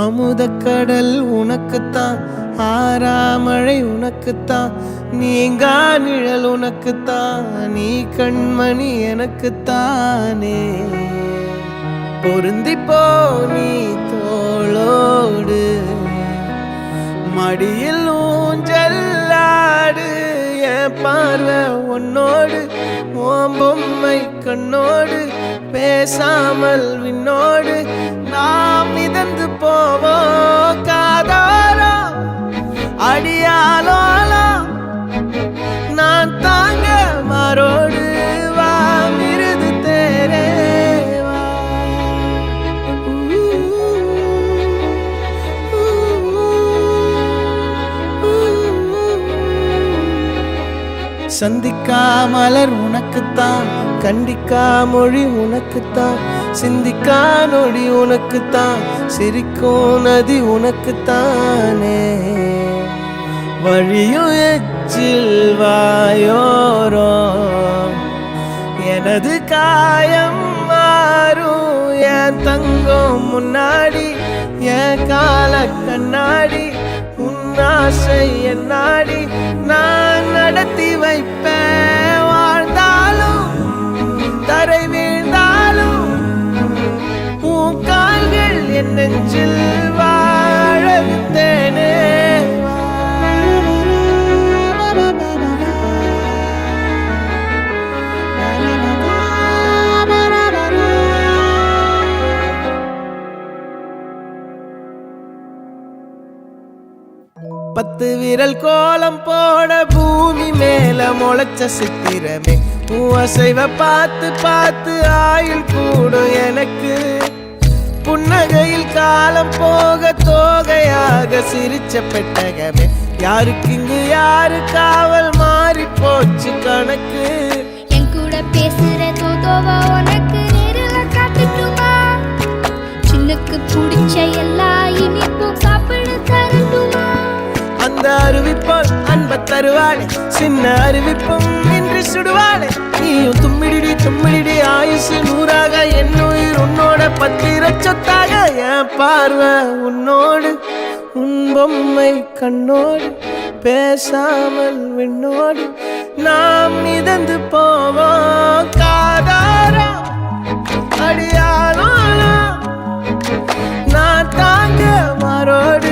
அமுதக்கடல் உனக்குத்தான், ஆறாமழை உனக்குத்தான், நீங்கா நிழல் உனக்குத்தான், நீ கண்மணி எனக்குத்தானே. பொருந்திப்போ நீ தோளோடு, மடியில் ஊஞ்சல்லாடு, என் பார்வை உன்னோடு, ஓம் பொம்மை கண்ணோடு, பேசாமல் விண்ணோடு நாம் மிதந்து போவோம் காதாரோ அடியாலோலோ. நான் தாங்க மாறோடு வா மிருது தேரே வா. சந்திக்கா மலர் உனக்குத்தான், கண்டிக்கா மொழி உனக்குத்தான், சிந்திக்கா நொடி உனக்குத்தான், சிரிக்கும் நதி உனக்குத்தானே. வழியும் எச்சில் வாயோரோ எனது காயம் மாறும், என் தங்கம் முன்னாடி என் கால கண்ணாடி, உன்னாசை என்னாடி நான் நடத்தி வைப்பேன். வாழ்ந்தாலும் தரை வீழ்ந்தாலும் உன் கால்கள் என் நெஞ்சில் வாழ விட்டேனே. பத்து விரல் கோலம் போட பூமி மேல முளைச்ச சித்திரமே, அசைவ பார்த்து பார்த்து ஆயுள் கூடும் எனக்கு. புன்னகையில் காலம் போக தோகையாக சிரிச்ச பெட்டகமே, யாருக்கு இங்கு யாரு காவல் மாறி போச்சு கணக்கு. என் கூட பேசுற தோதோவா உனக்கு நேரில் காட்டுட்டுமா, சின்னுக்கு பிடிச்ச எல்லா இனிப்பும் சாப்பிட தரட்டுமா. அந்த அறிவிப்பால் அன்ப தருவாளே, சின்ன அறிவிப்பும் இன்று சுடுவாளே. நீயும் தும்மிடி தும்மிடி ஆயுசு நூறாக, என் உயிர் உன்னோட பத்திர சொத்தாக. என் பார்வை உன்னோடு, உன் பொம்மை கண்ணோடு, பேசாமல் விண்ணோடு நாம் மிதந்து போவோம் காதாரோ அடியாலோ. நான் தாங்க மாறோடு